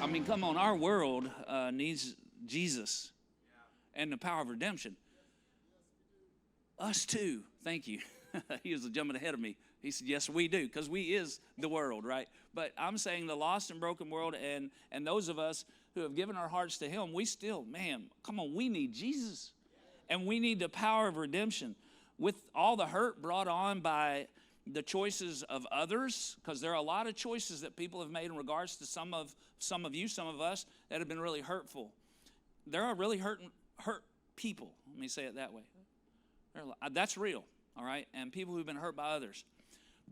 I mean, come on, our world needs Jesus and the power of redemption. Us too. Thank you. He was jumping ahead of me. He said, yes, we do, because we is the world, right? But I'm saying the lost and broken world, and those of us who have given our hearts to him, we still, man, come on, we need Jesus. And we need the power of redemption. With all the hurt brought on by the choices of others, because there are a lot of choices that people have made in regards to some of you, some of us, that have been really hurtful. There are really hurt people. Let me say it that way. That's real, all right? And people who've been hurt by others.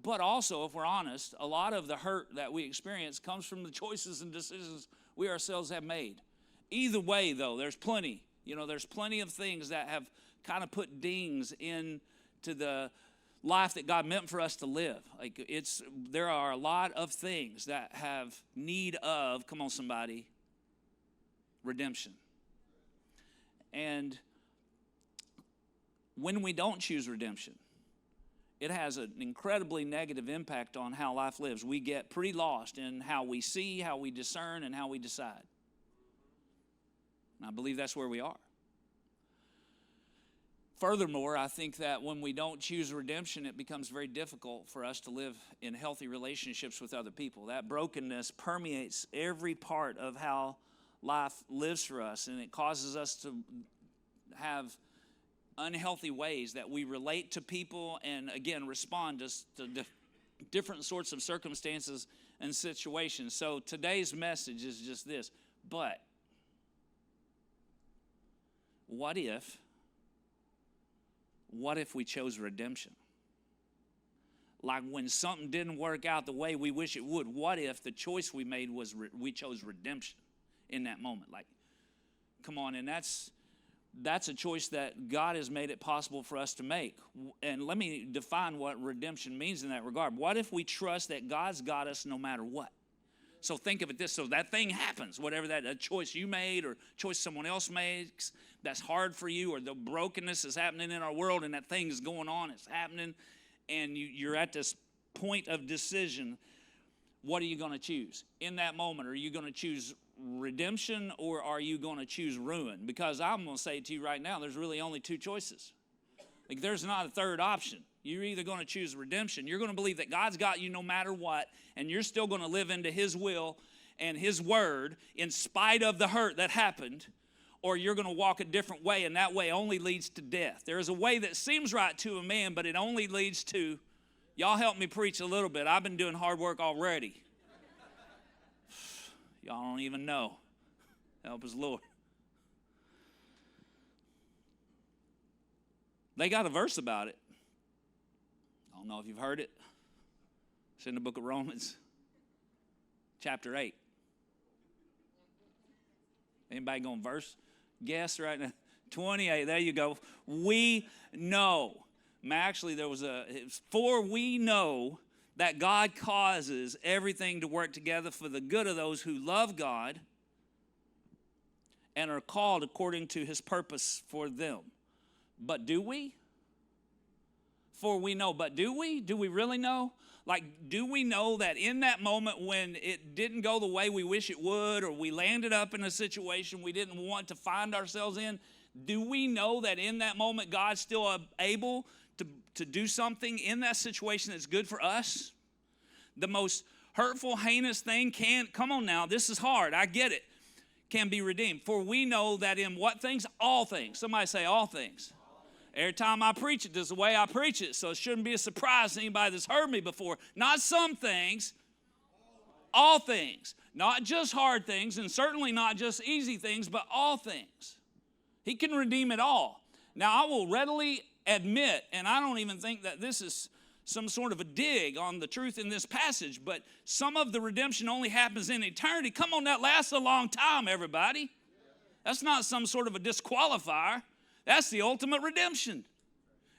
But also, if we're honest, a lot of the hurt that we experience comes from the choices and decisions we ourselves have made. Either way, though, there's plenty. There's plenty of things that have kind of put dings into the life that God meant for us to live. There are a lot of things that have need of, come on somebody, redemption. And when we don't choose redemption, it has an incredibly negative impact on how life lives. We get pretty lost in how we see, how we discern, and how we decide. And I believe that's where we are. Furthermore, I think that when we don't choose redemption, it becomes very difficult for us to live in healthy relationships with other people. That brokenness permeates every part of how life lives for us, and it causes us to have unhealthy ways that we relate to people and, again, respond to different sorts of circumstances and situations. So today's message is just this. But what if we chose redemption? Like when something didn't work out the way we wish it would, what if the choice we made was we chose redemption in that moment? Like, come on, and that's a choice that God has made it possible for us to make. And let me define what redemption means in that regard. What if we trust that God's got us no matter what? So think of it this, so that thing happens, whatever that a choice you made or choice someone else makes that's hard for you, or the brokenness is happening in our world and that thing is going on, it's happening, and you're at this point of decision. What are you going to choose? In that moment, are you going to choose redemption or are you going to choose ruin? Because I'm going to say to you right now, there's really only two choices. Like, there's not a third option. You're either going to choose redemption. You're going to believe that God's got you no matter what, and you're still going to live into his will and his word in spite of the hurt that happened, or you're going to walk a different way, and that way only leads to death. There is a way that seems right to a man, but it only leads to, y'all help me preach a little bit. I've been doing hard work already. Y'all don't even know. Help us, Lord. They got a verse about it. I don't know if you've heard it. It's in the book of Romans, chapter 8. Anybody going verse? Guess right now. 28, there you go. We know. Actually, for we know that God causes everything to work together for the good of those who love God and are called according to his purpose for them. But do we? For we know. But do we? Do we really know? Like, do we know that in that moment when it didn't go the way we wish it would, or we landed up in a situation we didn't want to find ourselves in, do we know that in that moment God's still able to do something in that situation that's good for us? The most hurtful, heinous thing come on now, this is hard, I get it, can be redeemed. For we know that in what things? All things. Somebody say all things. Every time I preach it, this is the way I preach it, so it shouldn't be a surprise to anybody that's heard me before. Not some things, all things. Not just hard things, and certainly not just easy things, but all things. He can redeem it all. Now, I will readily admit, and I don't even think that this is some sort of a dig on the truth in this passage, but some of the redemption only happens in eternity. Come on, that lasts a long time, everybody. That's not some sort of a disqualifier. That's the ultimate redemption.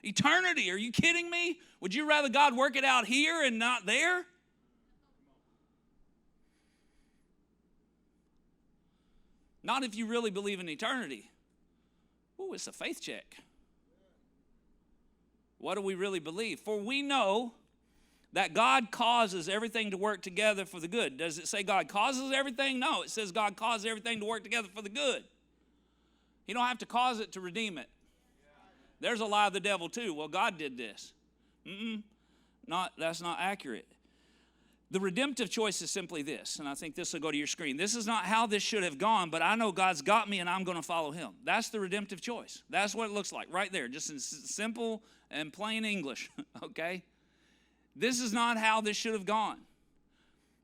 Eternity, are you kidding me? Would you rather God work it out here and not there? Not if you really believe in eternity. Ooh, it's a faith check. What do we really believe? For we know That God causes everything to work together for the good. Does it say God causes everything? No, it says God causes everything to work together for the good. You don't have to cause it to redeem it. There's a lie of the devil too. Well, God did this. That's not accurate. The redemptive choice is simply this, and I think this will go to your screen. This is not how this should have gone, but I know God's got me and I'm going to follow him. That's the redemptive choice. That's what it looks like right there, just in simple and plain English, okay? This is not how this should have gone,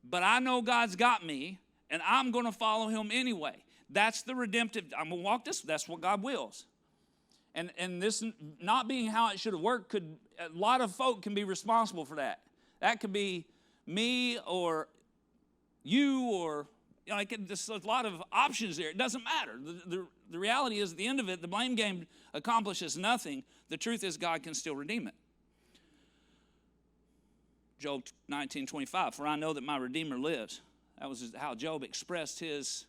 but I know God's got me and I'm going to follow him anyway. That's the redemptive. I'm going to walk this. That's what God wills. And this not being how it should have worked, a lot of folk can be responsible for that. That could be me or you or, there's a lot of options there. It doesn't matter. The reality is at the end of it, the blame game accomplishes nothing. The truth is God can still redeem it. Job 19:25, for I know that my Redeemer lives. That was how Job expressed his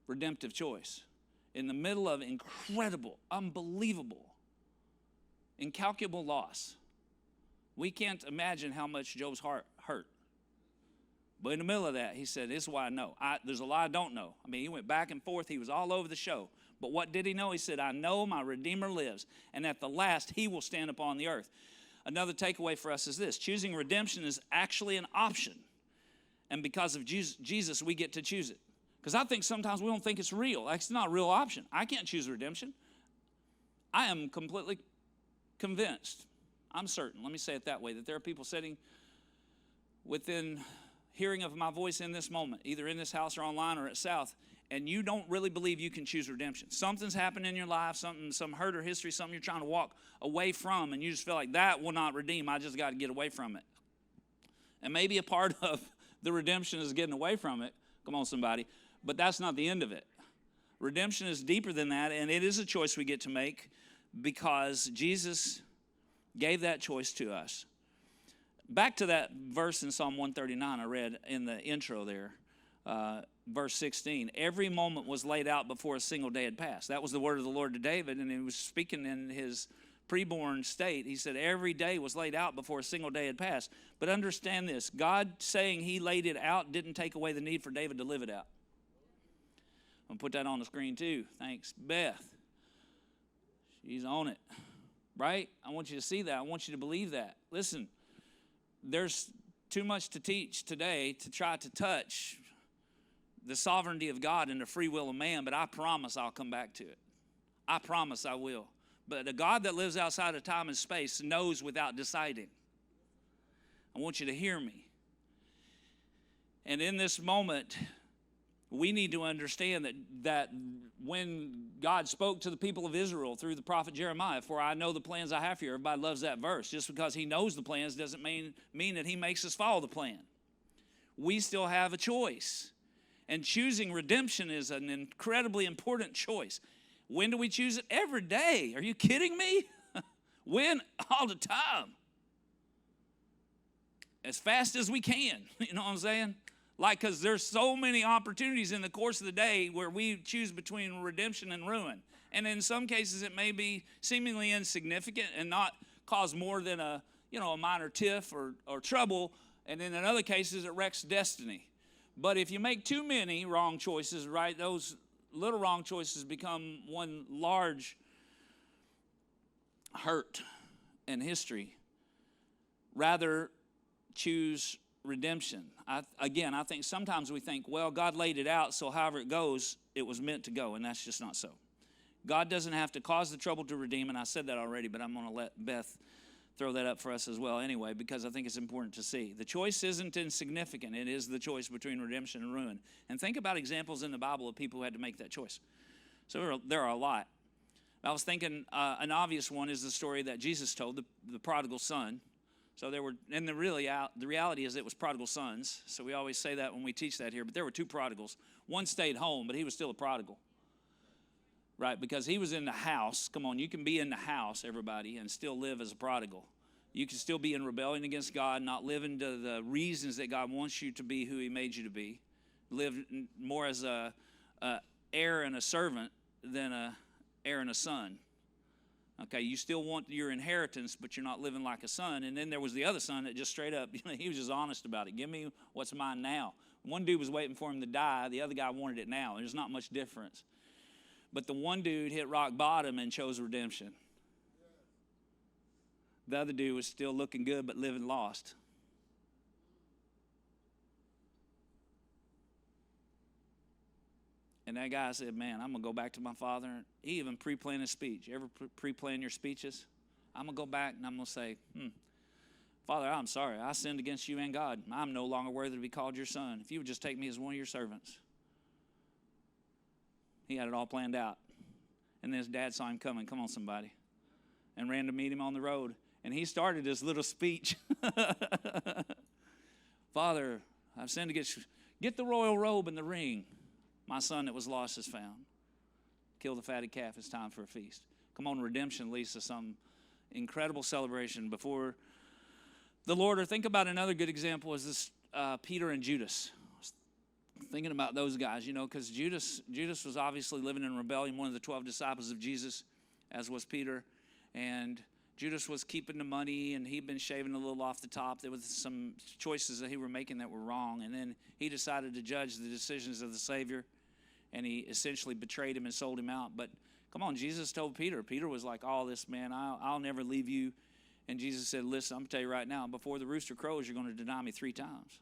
redemptive choice. In the middle of incredible, unbelievable, incalculable loss. We can't imagine how much Job's heart hurt. But in the middle of that, he said, this is why I know. There's a lot I don't know. I mean, he went back and forth. He was all over the show. But what did he know? He said, I know my Redeemer lives, and at the last, he will stand upon the earth. Another takeaway for us is this. Choosing redemption is actually an option. And because of Jesus, we get to choose it. Because I think sometimes we don't think it's real. It's not a real option. I can't choose redemption. I am completely convinced, I'm certain, let me say it that way, that there are people sitting within hearing of my voice in this moment, either in this house or online or at South, and you don't really believe you can choose redemption. Something's happened in your life, some hurt or history, something you're trying to walk away from, and you just feel like that will not redeem. I just got to get away from it. And maybe a part of the redemption is getting away from it. Come on, somebody. But that's not the end of it. Redemption is deeper than that, and it is a choice we get to make because Jesus gave that choice to us. Back to that verse in Psalm 139 I read in the intro there, verse 16. Every moment was laid out before a single day had passed. That was the word of the Lord to David, and he was speaking in his preborn state. He said every day was laid out before a single day had passed. But understand this, God saying he laid it out didn't take away the need for David to live it out. I'm going to put that on the screen too. Thanks, Beth. She's on it, right? I want you to see that. I want you to believe that. Listen, there's too much to teach today to try to touch the sovereignty of God and the free will of man, but I promise I'll come back to it. I promise I will. But the God that lives outside of time and space knows without deciding. I want you to hear me. And in this moment, we need to understand that when God spoke to the people of Israel through the prophet Jeremiah, for I know the plans I have for you. Everybody loves that verse. Just because he knows the plans doesn't mean that he makes us follow the plan. We still have a choice. And choosing redemption is an incredibly important choice. When do we choose it? Every day. Are you kidding me? When? All the time. As fast as we can. You know what I'm saying? Because there's so many opportunities in the course of the day where we choose between redemption and ruin. And in some cases, it may be seemingly insignificant and not cause more than a minor tiff or trouble. And then in other cases, it wrecks destiny. But if you make too many wrong choices, right, those little wrong choices become one large hurt in history. Rather, choose redemption. I think sometimes we think, well, God laid it out, so however it goes, it was meant to go, and that's just not so. God doesn't have to cause the trouble to redeem, and I said that already, but I'm going to let Beth throw that up for us as well anyway, because I think it's important to see. The choice isn't insignificant. It is the choice between redemption and ruin. And think about examples in the Bible of people who had to make that choice. So there are a lot. I was thinking an obvious one is the story that Jesus told, the prodigal son. So there were, and the reality is it was prodigal sons. So we always say that when we teach that here. But there were two prodigals. One stayed home, but he was still a prodigal. Right, because he was in the house. Come on, you can be in the house, everybody, and still live as a prodigal. You can still be in rebellion against God, not live into the reasons that God wants you to be who he made you to be. Live more as a heir and a servant than a heir and a son. Okay, you still want your inheritance, but you're not living like a son. And then there was the other son that just straight up, he was just honest about it. Give me what's mine now. One dude was waiting for him to die. The other guy wanted it now. There's not much difference. But the one dude hit rock bottom and chose redemption. The other dude was still looking good but living lost. And that guy said, man, I'm going to go back to my father. He even pre-planned his speech. You ever pre-plan your speeches? I'm going to go back and I'm going to say, Father, I'm sorry. I sinned against you and God. I'm no longer worthy to be called your son. If you would just take me as one of your servants. He had it all planned out. And then his dad saw him coming. Come on, somebody. And ran to meet him on the road. And he started his little speech. Father, I've sinned against you. Get the royal robe and the ring. My son that was lost is found. Kill the fatted calf. It's time for a feast. Come on, redemption leads to some incredible celebration before the Lord. Or think about another good example is this Peter and Judas. I was thinking about those guys, because Judas was obviously living in rebellion, one of the 12 disciples of Jesus, as was Peter. And Judas was keeping the money, and he'd been shaving a little off the top. There was some choices that he were making that were wrong. And then he decided to judge the decisions of the Savior. And he essentially betrayed him and sold him out. But come on, Jesus told Peter. Peter was like, all this, man, I'll never leave you. And Jesus said, listen, I'm going to tell you right now, before the rooster crows, you're going to deny me 3 times.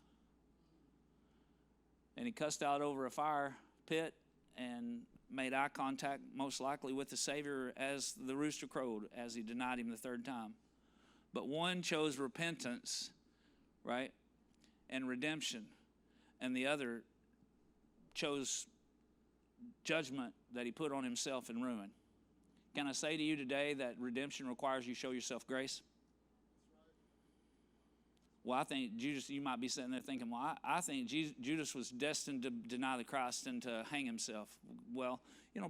And he cussed out over a fire pit and made eye contact, most likely with the Savior as the rooster crowed, as he denied him the 3rd time. But one chose repentance, right, and redemption. And the other chose judgment that he put on himself and ruin. Can I say to you today that redemption requires you show yourself grace? Well, I think Judas, you might be sitting there thinking, well, I think Judas was destined to deny the Christ and to hang himself. Well,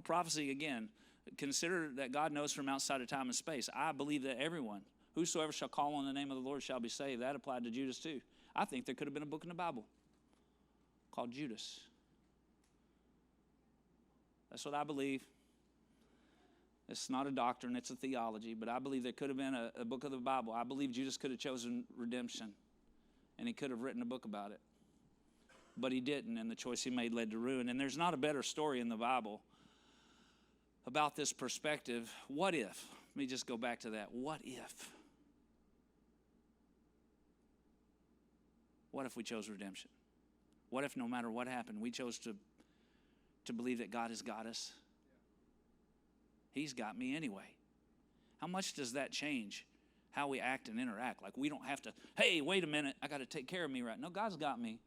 prophecy, again, consider that God knows from outside of time and space. I believe that everyone, whosoever shall call on the name of the Lord shall be saved. That applied to Judas too. I think there could have been a book in the Bible called Judas. That's what I believe. It's not a doctrine, it's a theology, but I believe there could have been a book of the Bible. I believe Judas could have chosen redemption, and he could have written a book about it. But he didn't, and the choice he made led to ruin. And there's not a better story in the Bible about this perspective. What if? Let me just go back to that. What if? What if we chose redemption? What if no matter what happened, we chose to believe that God has got us? He's got me anyway. How much does that change how we act and interact? Like we don't have to, hey, wait a minute, I got to take care of me right now. No, God's got me.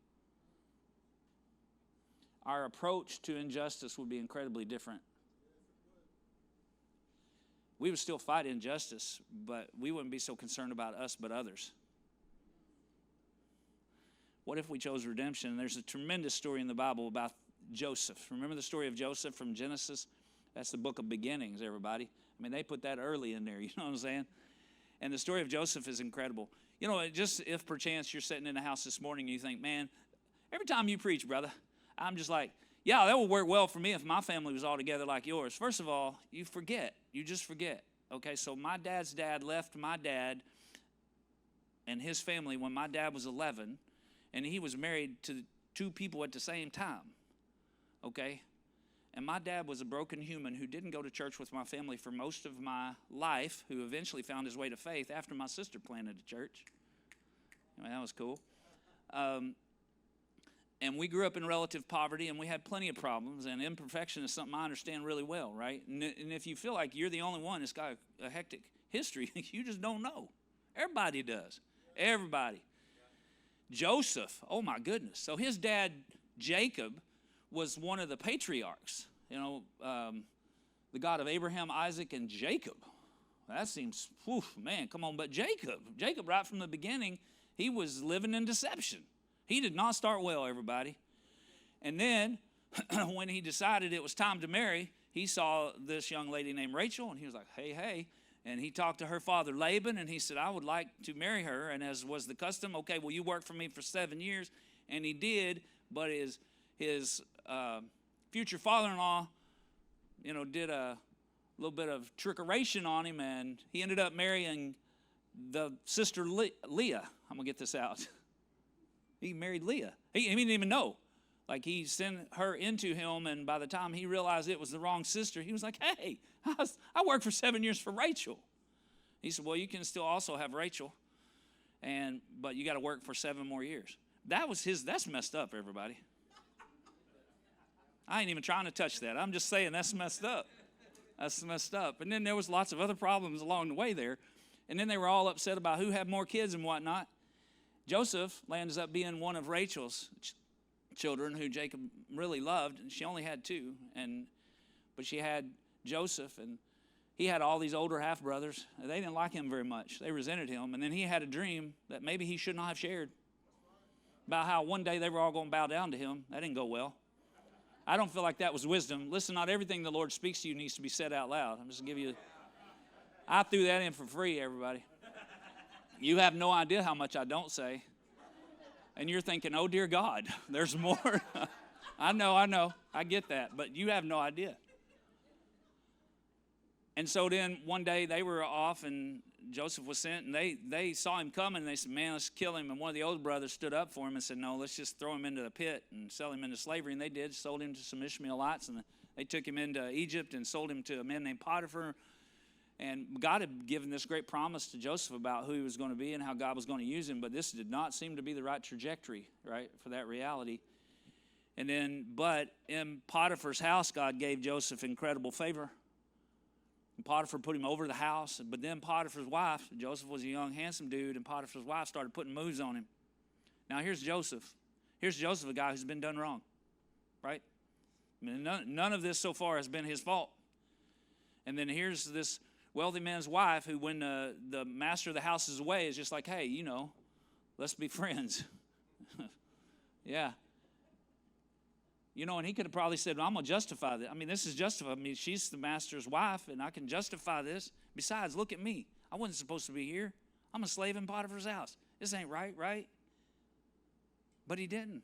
Our approach to injustice would be incredibly different. We would still fight injustice, but we wouldn't be so concerned about us but others. What if we chose redemption? There's a tremendous story in the Bible about Joseph. Remember the story of Joseph from Genesis? That's the book of beginnings, everybody. I mean, they put that early in there, you know what I'm saying? And the story of Joseph is incredible. Just if perchance you're sitting in the house this morning and you think, man, every time you preach, brother, I'm just like, yeah, that would work well for me if my family was all together like yours. First of all, you forget. You just forget. Okay, so my dad's dad left my dad and his family when my dad was 11, and he was married to 2 people at the same time. Okay? And my dad was a broken human who didn't go to church with my family for most of my life, who eventually found his way to faith after my sister planted a church. I mean, that was cool. And we grew up in relative poverty, and we had plenty of problems, and imperfection is something I understand really well, right? And if you feel like you're the only one that's got a hectic history, you just don't know. Everybody does. Everybody. Joseph, oh my goodness. So his dad, Jacob, was one of the patriarchs, the God of Abraham, Isaac, and Jacob. That seems, man, come on. But Jacob, right from the beginning, he was living in deception. He did not start well, everybody. And then when he decided it was time to marry, he saw this young lady named Rachel, and he was like, hey. And he talked to her father, Laban, and he said, I would like to marry her. And as was the custom, okay, well, you work for me for 7 years. And he did, but his future father-in-law, did a little bit of trickeration on him, and he ended up marrying the sister Leah. I'm going to get this out. He married Leah. He didn't even know. Like, he sent her into him, and by the time he realized it was the wrong sister, he was like, hey, I worked for 7 years for Rachel. He said, well, you can still also have Rachel, but you got to work for 7 more years. That's messed up, everybody. I ain't even trying to touch that. I'm just saying that's messed up. That's messed up. And then there was lots of other problems along the way there. And then they were all upset about who had more kids and whatnot. Joseph ends up being one of Rachel's children who Jacob really loved. And she only had 2. But she had Joseph, and he had all these older half-brothers. They didn't like him very much. They resented him. And then he had a dream that maybe he should not have shared about how one day they were all going to bow down to him. That didn't go well. I don't feel like that was wisdom. Listen, not everything the Lord speaks to you needs to be said out loud. I'm just going to give you, I threw that in for free, everybody. You have no idea how much I don't say. And you're thinking, oh, dear God, there's more. I know. I get that. But you have no idea. And so then one day they were off, and Joseph was sent, and they saw him coming, and they said, man, let's kill him. And one of the older brothers stood up for him and said, no, let's just throw him into the pit and sell him into slavery. And they did, sold him to some Ishmaelites, and they took him into Egypt and sold him to a man named Potiphar. And God had given this great promise to Joseph about who he was going to be and how God was going to use him, but this did not seem to be the right trajectory, right, for that reality. But in Potiphar's house, God gave Joseph incredible favor. And Potiphar put him over the house, but then Potiphar's wife, Joseph was a young, handsome dude, and Potiphar's wife started putting moves on him. Now here's Joseph. Here's Joseph, a guy who's been done wrong, right? I mean, none of this so far has been his fault. And then here's this wealthy man's wife who, when the master of the house is away, is just like, hey, let's be friends. Yeah. And he could have probably said, well, I'm going to justify this. I mean, this is justified. I mean, she's the master's wife, and I can justify this. Besides, look at me. I wasn't supposed to be here. I'm a slave in Potiphar's house. This ain't right? But he didn't.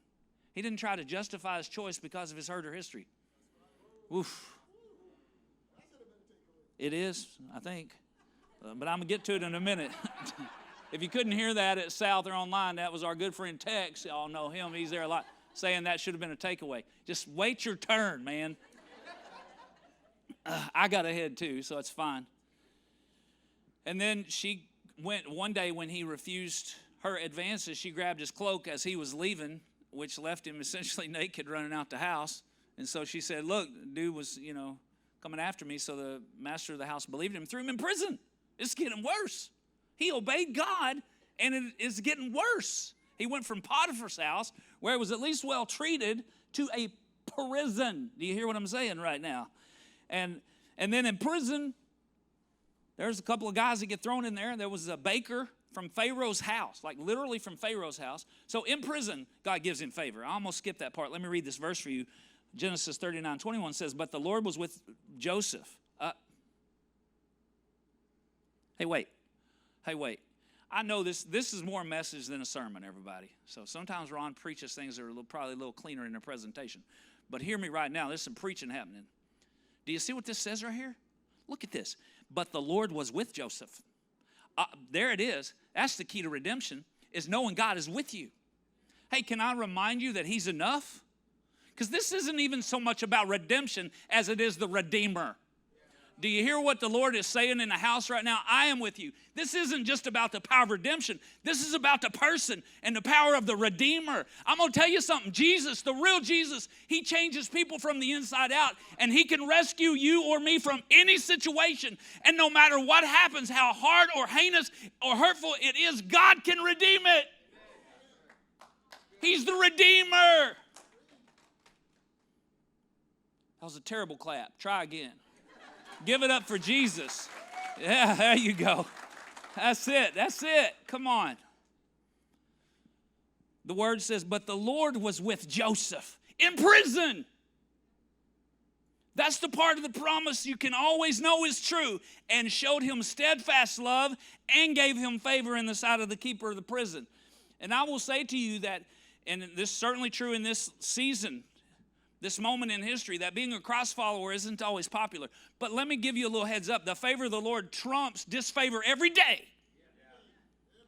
He didn't try to justify his choice because of his hurt or history. Oof. It is, I think. But I'm going to get to it in a minute. If you couldn't hear that at South or online, that was our good friend Tex. Y'all know him. He's there a lot, saying that should have been a takeaway. Just wait your turn, man. I got ahead too, so it's fine. And then she went one day when he refused her advances, she grabbed his cloak as he was leaving, which left him essentially naked running out the house. And so she said, look, dude was, coming after me. So the master of the house believed him and threw him in prison. It's getting worse. He obeyed God, and it is getting worse. He went from Potiphar's house, where it was at least well treated, to a prison. Do you hear what I'm saying right now? And then in prison, there's a couple of guys that get thrown in there. There was a baker from Pharaoh's house, like literally from Pharaoh's house. So in prison, God gives him favor. I almost skipped that part. Let me read this verse for you. Genesis 39:21 says, but the Lord was with Joseph. Hey, wait. I know this is more a message than a sermon, everybody. So sometimes Ron preaches things that are probably a little cleaner in their presentation. But hear me right now. There's some preaching happening. Do you see what this says right here? Look at this. But the Lord was with Joseph. There it is. That's the key to redemption, is knowing God is with you. Hey, can I remind you that he's enough? Because this isn't even so much about redemption as it is the Redeemer. Do you hear what the Lord is saying in the house right now? I am with you. This isn't just about the power of redemption. This is about the person and the power of the Redeemer. I'm going to tell you something. Jesus, the real Jesus, he changes people from the inside out, and he can rescue you or me from any situation. And no matter what happens, how hard or heinous or hurtful it is, God can redeem it. He's the Redeemer. That was a terrible clap. Try again. Give it up for Jesus. Yeah, there you go. That's it. Come on. The word says, but the Lord was with Joseph in prison. That's the part of the promise you can always know is true, and showed him steadfast love and gave him favor in the sight of the keeper of the prison. And I will say to you that, and this is certainly true in this season, This moment in history that being a Christ follower isn't always popular. But let me give you a little heads up. The favor of the Lord trumps disfavor every day.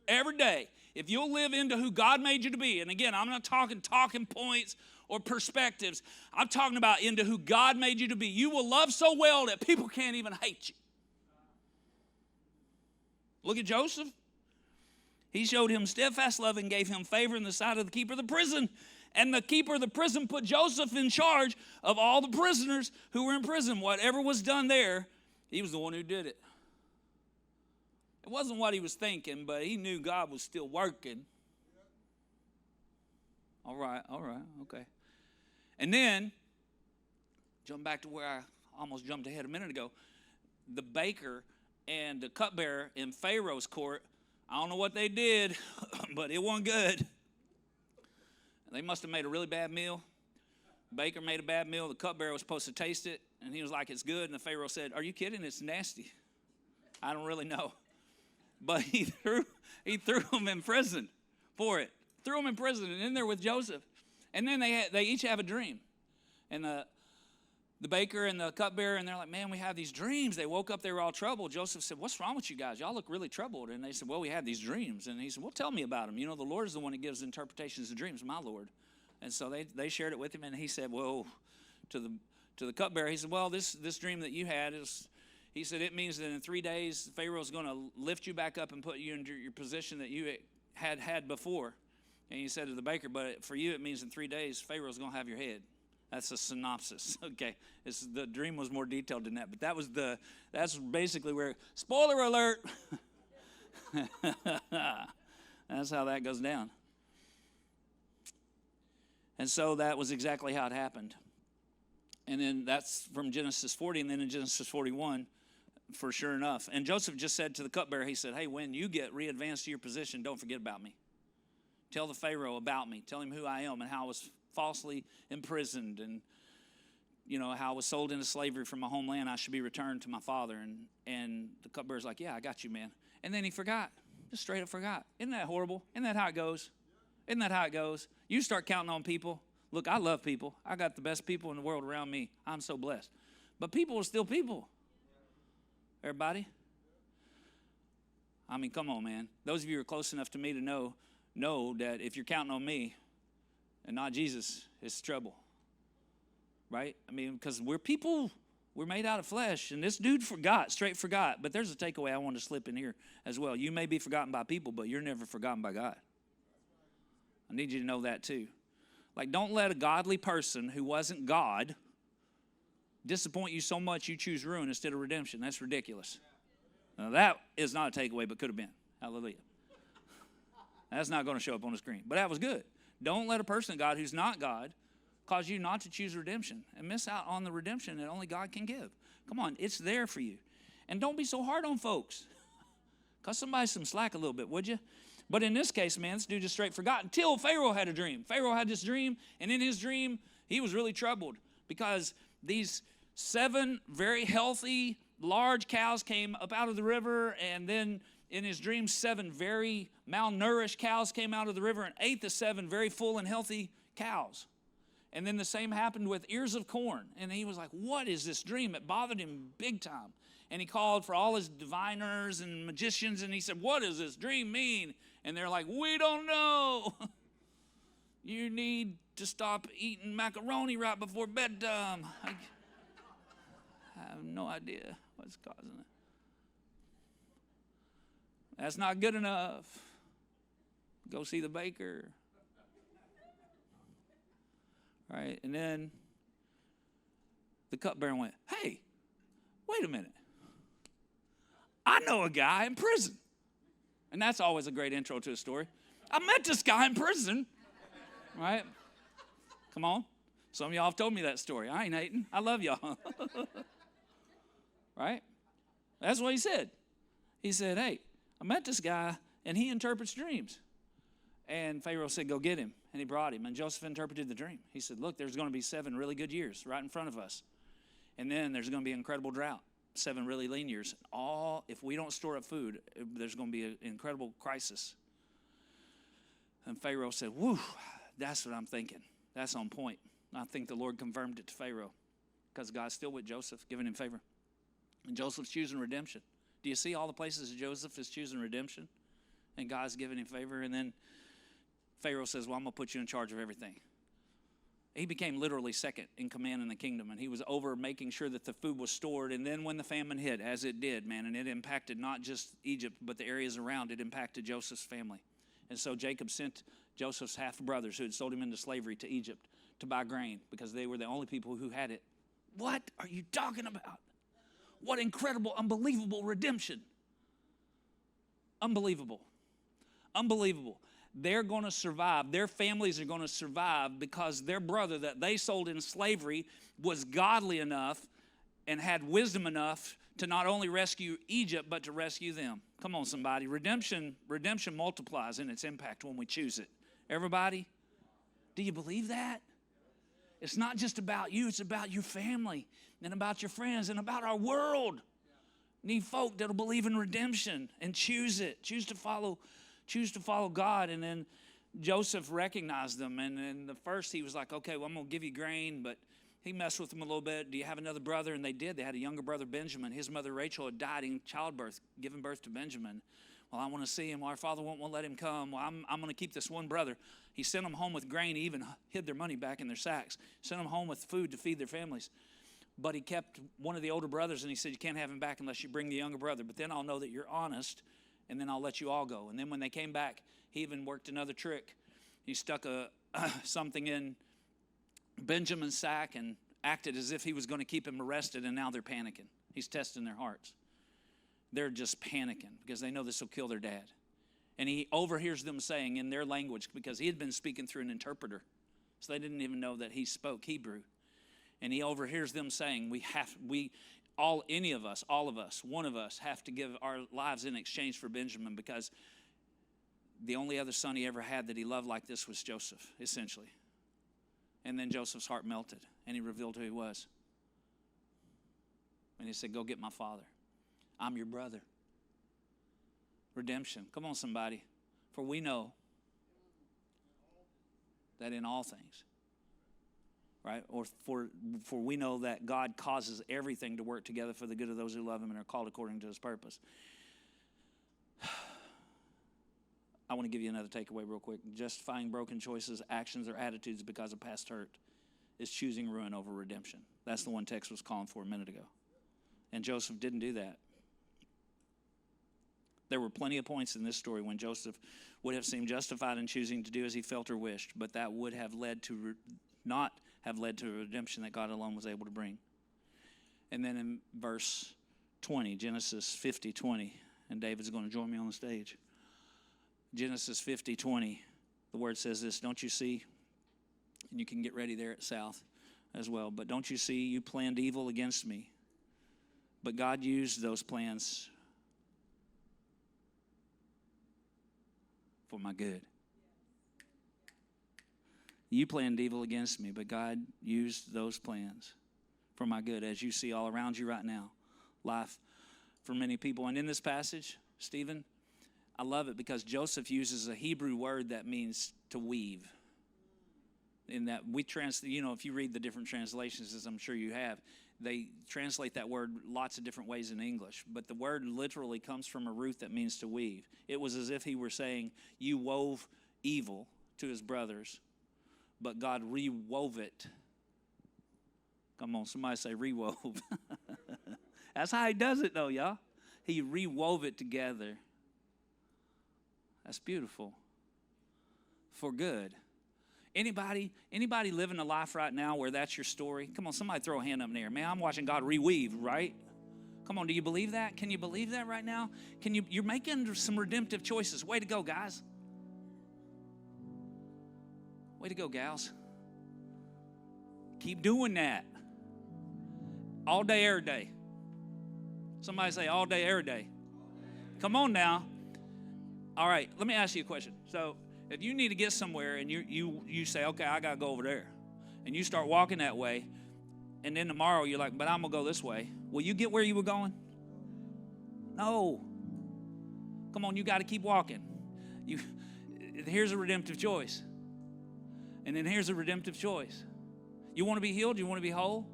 Every day. If you'll live into who God made you to be, and again, I'm not talking talking points or perspectives. I'm talking about into who God made you to be. You will love so well that people can't even hate you. Look at Joseph. He showed him steadfast love and gave him favor in the sight of the keeper of the prison. And the keeper of the prison put Joseph in charge of all the prisoners who were in prison. Whatever was done there, he was the one who did it. It wasn't what he was thinking, but he knew God was still working. All right, okay. And then, jump back to where I almost jumped ahead a minute ago, the baker and the cupbearer in Pharaoh's court, I don't know what they did, but it wasn't good. They must have made a really bad meal. The baker made a bad meal. The cupbearer was supposed to taste it, and he was like, it's good. And the Pharaoh said, are you kidding? It's nasty. I don't really know. But he threw him in prison for it. Threw him in prison and in there with Joseph. And then they each have a dream. And the baker and the cupbearer, and they're like, man, we have these dreams. They woke up, they were all troubled. Joseph said, what's wrong with you guys? Y'all look really troubled. And they said, well, we have these dreams. And he said, well, tell me about them. You know, the Lord is the one that gives interpretations of dreams, my Lord. And so they shared it with him, and he said, well, to the cupbearer, he said, well, this dream that you had is, he said, it means that in 3 days, Pharaoh's going to lift you back up and put you into your position that you had before. And he said to the baker, but for you, it means in 3 days, Pharaoh's going to have your head. That's a synopsis. Okay, the dream was more detailed than that, but that's basically where, spoiler alert, that's how that goes down. And so that was exactly how it happened. And then that's from Genesis 40, and then in Genesis 41, for sure enough. And Joseph just said to the cupbearer, he said, hey, when you get re-advanced to your position, don't forget about me. Tell the Pharaoh about me. Tell him who I am and how I was falsely imprisoned, and you know how I was sold into slavery from my homeland. I should be returned to my father. And the cupbearer's like, yeah, I got you, man. And then he forgot, just straight up forgot. Isn't that horrible? Isn't that how it goes? Isn't that how it goes? You start counting on people. Look, I love people. I got the best people in the world around me. I'm so blessed. But people are still people. Everybody? I mean, come on, man. Those of you who are close enough to me to know that if you're counting on me and not Jesus, it's trouble. Right? I mean, because we're people. We're made out of flesh. And this dude straight forgot. But there's a takeaway I want to slip in here as well. You may be forgotten by people, but you're never forgotten by God. I need you to know that too. Like, don't let a godly person who wasn't God disappoint you so much you choose ruin instead of redemption. That's ridiculous. Now, that is not a takeaway, but could have been. Hallelujah. That's not going to show up on the screen. But that was good. Don't let a person of God who's not God cause you not to choose redemption and miss out on the redemption that only God can give. Come on, it's there for you. And don't be so hard on folks. Cut somebody some slack a little bit, would you? But in this case, man, this dude just straight forgot until Pharaoh had a dream. Pharaoh had this dream, and in his dream, he was really troubled because these 7 very healthy, large cows came up out of the river, and then in his dream, 7 very malnourished cows came out of the river and ate the 7 very full and healthy cows. And then the same happened with ears of corn. And he was like, what is this dream? It bothered him big time. And he called for all his diviners and magicians, and he said, what does this dream mean? And they're like, we don't know. You need to stop eating macaroni right before bedtime. I have no idea what's causing it. That's not good enough. Go see the baker. All right, and then the cupbearer went, hey, wait a minute. I know a guy in prison. And that's always a great intro to a story. I met this guy in prison. Right? Come on. Some of y'all have told me that story. I ain't hating. I love y'all. Right? That's what he said. He said, hey, I met this guy, and he interprets dreams. And Pharaoh said, go get him. And he brought him. And Joseph interpreted the dream. He said, look, there's going to be 7 really good years right in front of us. And then there's going to be an incredible drought. 7 really lean years. If we don't store up food, there's going to be an incredible crisis. And Pharaoh said, whew, that's what I'm thinking. That's on point. I think the Lord confirmed it to Pharaoh because God's still with Joseph, giving him favor. And Joseph's choosing redemption. Do you see all the places that Joseph is choosing redemption? And God's giving him favor. And then Pharaoh says, well, I'm going to put you in charge of everything. He became literally second in command in the kingdom, and he was over making sure that the food was stored. And then when the famine hit, as it did, man, and it impacted not just Egypt, but the areas around, it impacted Joseph's family. And so Jacob sent Joseph's half-brothers who had sold him into slavery to Egypt to buy grain because they were the only people who had it. What are you talking about? What incredible, unbelievable redemption. Unbelievable. Unbelievable. They're going to survive. Their families are going to survive because their brother that they sold in slavery was godly enough and had wisdom enough to not only rescue Egypt, but to rescue them. Come on, somebody. Redemption multiplies in its impact when we choose it. Everybody, do you believe that? It's not just about you. It's about your family and about your friends and about our world. Need folk that'll believe in redemption and choose it. Choose to follow God. And then Joseph recognized them. And the first he was like, okay, well, I'm going to give you grain. But he messed with them a little bit. Do you have another brother? And they did. They had a younger brother, Benjamin. His mother, Rachel, had died in childbirth, giving birth to Benjamin. Well, I want to see him. Well, our father won't let him come. Well, I'm going to keep this one brother. He sent them home with grain. He even hid their money back in their sacks. Sent them home with food to feed their families. But he kept one of the older brothers, and he said, you can't have him back unless you bring the younger brother. But then I'll know that you're honest, and then I'll let you all go. And then when they came back, he even worked another trick. He stuck something in Benjamin's sack and acted as if he was going to keep him arrested, and now they're panicking. He's testing their hearts. They're just panicking because they know this will kill their dad. And he overhears them saying in their language, because he had been speaking through an interpreter, so they didn't even know that he spoke Hebrew. And he overhears them saying, all of us, one of us have to give our lives in exchange for Benjamin, because the only other son he ever had that he loved like this was Joseph, essentially. And then Joseph's heart melted, and he revealed who he was. And he said, go get my father. I'm your brother. Redemption. Come on, somebody. For we know that in all things, right? Or for we know that God causes everything to work together for the good of those who love him and are called according to his purpose. I want to give you another takeaway real quick. Justifying broken choices, actions, or attitudes because of past hurt is choosing ruin over redemption. That's the one text was calling for a minute ago. And Joseph didn't do that. There were plenty of points in this story when Joseph would have seemed justified in choosing to do as he felt or wished, but that would have led to not have led to a redemption that God alone was able to bring. And then in verse 20, Genesis 50:20, and David's going to join me on the stage. Genesis 50:20, the word says this, don't you see, and you can get ready there at South as well, but don't you see, you planned evil against me, but God used those plans for my good. You planned evil against me, but God used those plans for my good, as you see all around you right now. Life for many people. And in this passage, Stephen, I love it because Joseph uses a Hebrew word that means to weave. In that if you read the different translations, as I'm sure you have, they translate that word lots of different ways in English. But the word literally comes from a root that means to weave. It was as if he were saying, you wove evil to his brothers, but God rewove it. Come on, somebody say rewove. That's how he does it, though, y'all. He rewove it together. That's beautiful. For good. Anybody living a life right now where that's your story? Come on, somebody throw a hand up in the air. Man, I'm watching God reweave, right? Come on, do you believe that? Can you believe that right now? You're making some redemptive choices. Way to go, guys. Way to go, gals. Keep doing that. All day, every day. Somebody say all day, every day. Come on now. All right, let me ask you a question. So if you need to get somewhere and you say, okay, I got to go over there, and you start walking that way, and then tomorrow you're like, but I'm going to go this way. Will you get where you were going? No. Come on, you got to keep walking. Here's a redemptive choice. And then here's a redemptive choice. You want to be healed? You want to be whole?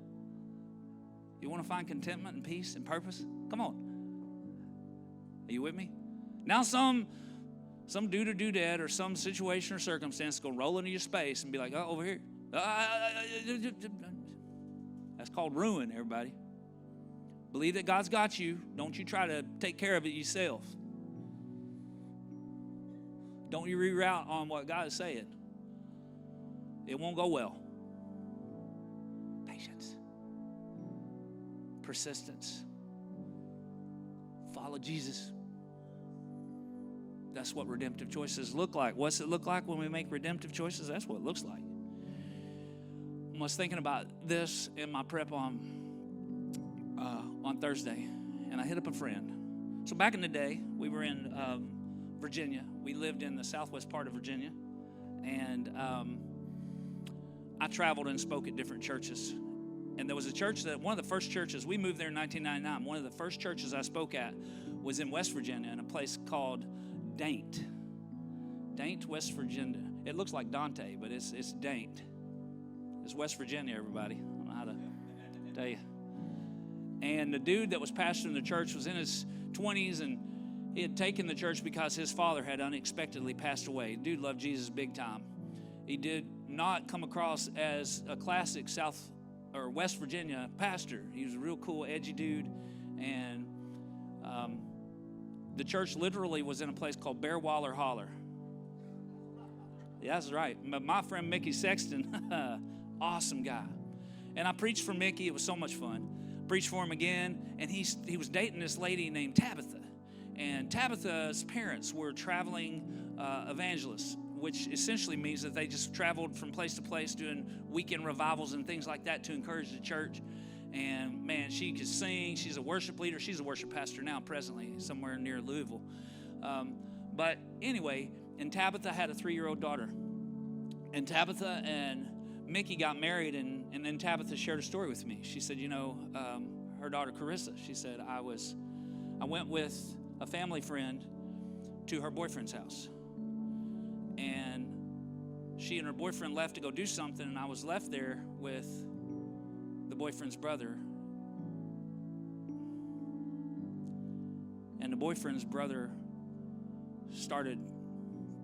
You want to find contentment and peace and purpose? Come on. Are you with me? Now some dude or dudette or some situation or circumstance go roll into your space and be like, oh, over here. That's called ruin, everybody. Believe that God's got you. Don't you try to take care of it yourself. Don't you reroute on what God is saying. It won't go well. Patience. Persistence. Follow Jesus. That's what redemptive choices look like. What's it look like when we make redemptive choices? That's what it looks like. I was thinking about this in my prep on Thursday, and I hit up a friend. So back in the day, we were in Virginia. We lived in the southwest part of Virginia, and I traveled and spoke at different churches. And there was a church that, one of the first churches, we moved there in 1999. One of the first churches I spoke at was in West Virginia in a place called Daint, West Virginia. It looks like Dante, but it's Daint. It's West Virginia, everybody. I don't know how to tell you. And the dude that was pastoring the church was in his 20s, and he had taken the church because his father had unexpectedly passed away. The dude loved Jesus big time. He did not come across as a classic South or West Virginia pastor. He was a real cool, edgy dude, and the church literally was in a place called Bear Waller Holler. Yeah, that's right. My friend Mickey Sexton, awesome guy. And I preached for Mickey. It was so much fun. Preached for him again, and he was dating this lady named Tabitha. And Tabitha's parents were traveling evangelists, which essentially means that they just traveled from place to place doing weekend revivals and things like that to encourage the church. And man, she could sing. She's a worship leader. She's a worship pastor now presently somewhere near Louisville. But anyway, and Tabitha had a 3-year-old daughter. And Tabitha and Mickey got married, and then Tabitha shared a story with me. She said, her daughter Carissa, she said, I went with a family friend to her boyfriend's house. And she and her boyfriend left to go do something, and I was left there with the boyfriend's brother. And the boyfriend's brother started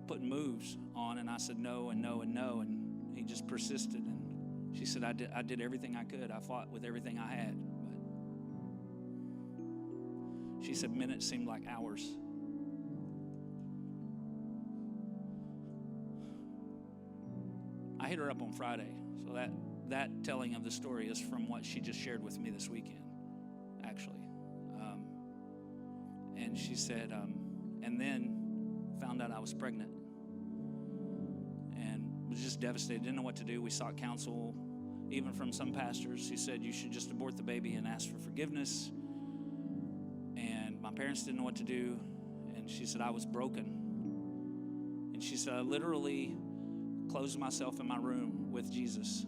putting moves on, and I said no and no and no, and he just persisted. And she said, I did everything I could. I fought with everything I had. But she said minutes seemed like hours. I hit her up on Friday, so that telling of the story is from what she just shared with me this weekend, actually. And she said, and then found out I was pregnant and was just devastated, didn't know what to do. We sought counsel, even from some pastors who said you should just abort the baby and ask for forgiveness. And my parents didn't know what to do, and she said I was broken. And she said I literally closed myself in my room with Jesus,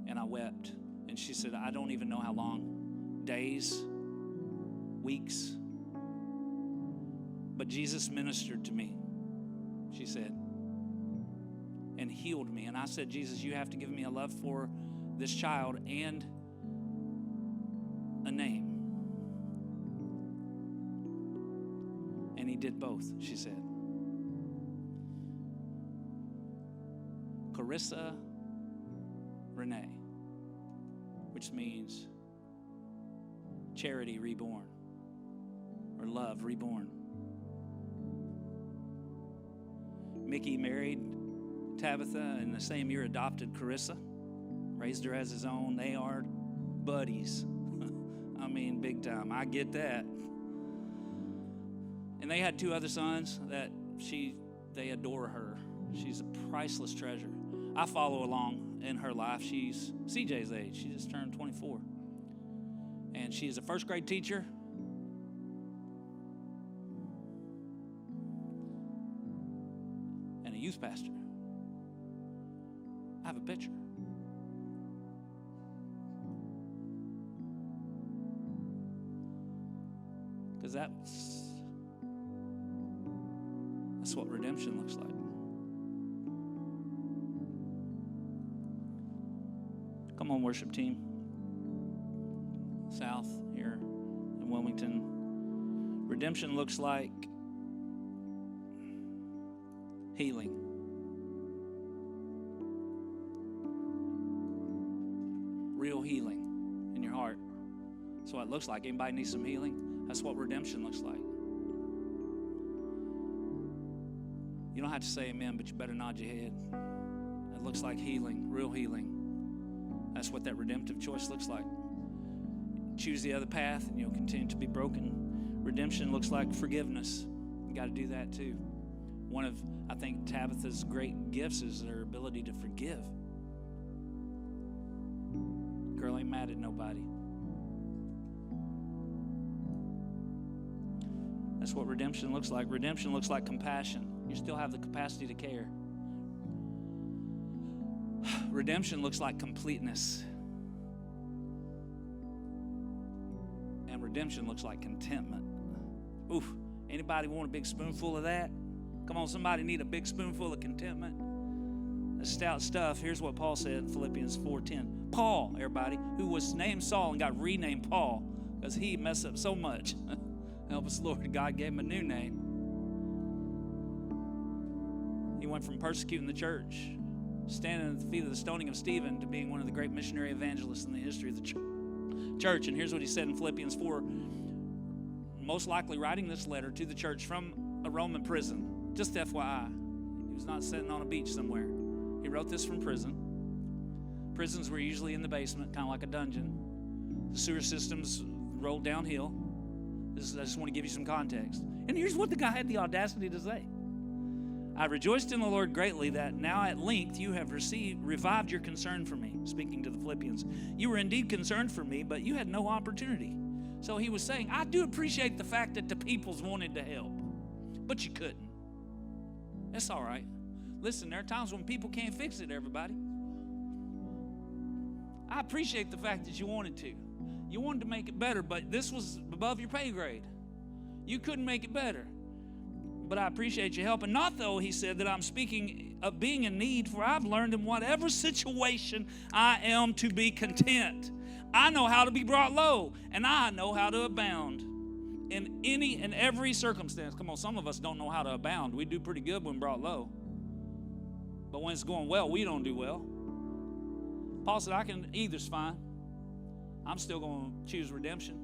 and I wept. And she said, I don't even know how long, days, weeks, but Jesus ministered to me, she said, and healed me. And I said, Jesus, you have to give me a love for this child and a name. And he did both, she said. Carissa Renee, which means charity reborn or love reborn. Mickey married Tabitha, and the same year adopted Carissa, raised her as his own. They are buddies. I mean, big time. I get that. And they had 2 other sons that they adore her. She's a priceless treasure. I follow along in her life. She's CJ's age. She just turned 24. And she is a first grade teacher. And a youth pastor. I have a picture. Because that's what redemption looks like. Come on, worship team. South here in Wilmington. Redemption looks like healing. Real healing in your heart. That's what it looks like. Anybody need some healing? That's what redemption looks like. You don't have to say amen, but you better nod your head. It looks like healing, real healing. That's what that redemptive choice looks like. Choose the other path and you'll continue to be broken. Redemption looks like forgiveness. You got to do that too. One of, I think, Tabitha's great gifts is her ability to forgive. Girl ain't mad at nobody. That's what redemption looks like. Redemption looks like compassion. You still have the capacity to care. Redemption looks like completeness. And redemption looks like contentment. Oof, anybody want a big spoonful of that? Come on, somebody need a big spoonful of contentment. That's stout stuff. Here's what Paul said in Philippians 4:10. Paul, everybody, who was named Saul and got renamed Paul because he messed up so much. Help us, Lord. God gave him a new name. He went from persecuting the church, standing at the feet of the stoning of Stephen, to being one of the great missionary evangelists in the history of the church. And here's what he said in Philippians 4, most likely writing this letter to the church from a Roman prison. Just FYI, he was not sitting on a beach somewhere. He wrote this from prison. Prisons were usually in the basement, kind of like a dungeon. The sewer systems rolled downhill. I just want to give you some context. And here's what the guy had the audacity to say. I rejoiced in the Lord greatly that now at length you have revived your concern for me. Speaking to the Philippians. You were indeed concerned for me, but you had no opportunity. So he was saying, I do appreciate the fact that the peoples wanted to help, but you couldn't. That's all right. Listen, there are times when people can't fix it, everybody. I appreciate the fact that you wanted to. You wanted to make it better, but this was above your pay grade. You couldn't make it better. But I appreciate your help. And not though, he said, that I'm speaking of being in need, for I've learned in whatever situation I am to be content. I know how to be brought low, and I know how to abound in any and every circumstance. Come on, some of us don't know how to abound. We do pretty good when brought low. But when it's going well, we don't do well. Paul said, either's fine. I'm still going to choose redemption.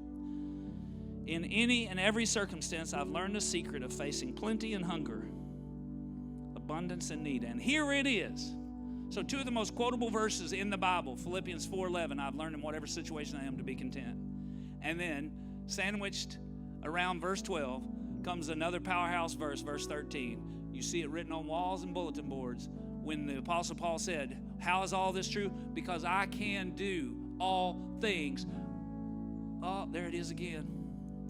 In any and every circumstance, I've learned the secret of facing plenty and hunger, abundance and need. And here it is. So two of the most quotable verses in the Bible, Philippians 4:11, I've learned in whatever situation I am to be content. And then sandwiched around verse 12 comes another powerhouse verse, verse 13. You see it written on walls and bulletin boards when the Apostle Paul said, how is all this true? Because I can do all things. Oh, there it is again.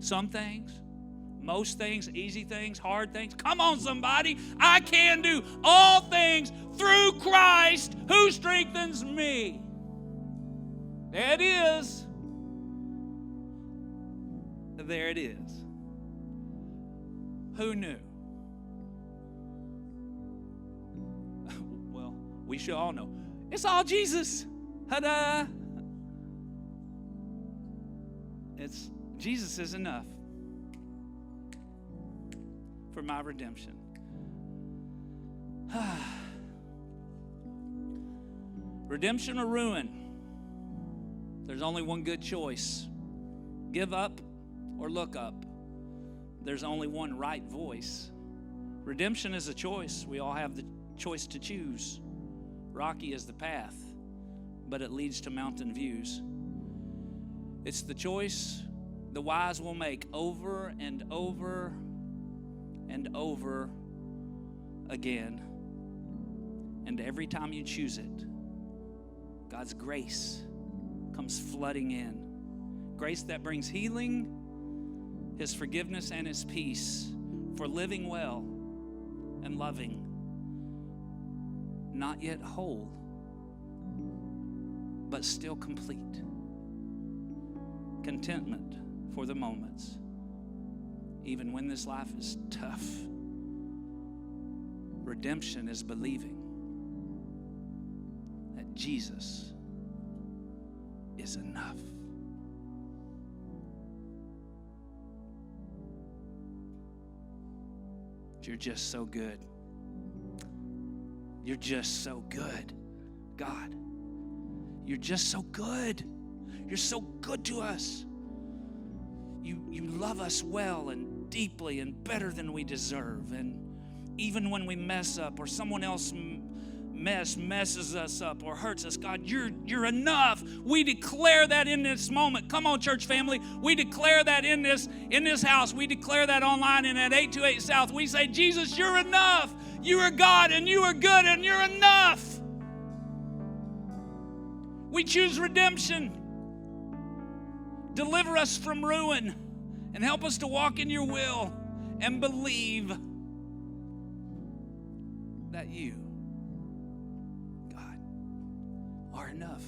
Some things, most things, easy things, hard things. Come on, somebody. I can do all things through Christ who strengthens me. There it is. There it is. Who knew? Well, we should all know. It's all Jesus. Ta-da! Jesus is enough for my redemption. Redemption or ruin? There's only one good choice. Give up or look up. There's only one right voice. Redemption is a choice. We all have the choice to choose. Rocky is the path, but it leads to mountain views. It's the choice the wise will make over and over and over again. And every time you choose it, God's grace comes flooding in. Grace that brings healing, His forgiveness, and His peace for living well and loving. Not yet whole, but still complete. Contentment for the moments, even when this life is tough. Redemption is believing that Jesus is enough. You're just so good. You're just so good, God. You're just so good. You're so good to us. You love us well and deeply and better than we deserve. And even when we mess up or someone else messes us up or hurts us, God, you're enough. We declare that in this moment. Come on, church family. We declare that in this house. We declare that online and at 828 South. We say, Jesus, you're enough. You are God and you are good and you're enough. We choose redemption. Deliver us from ruin and help us to walk in your will and believe that you, God, are enough.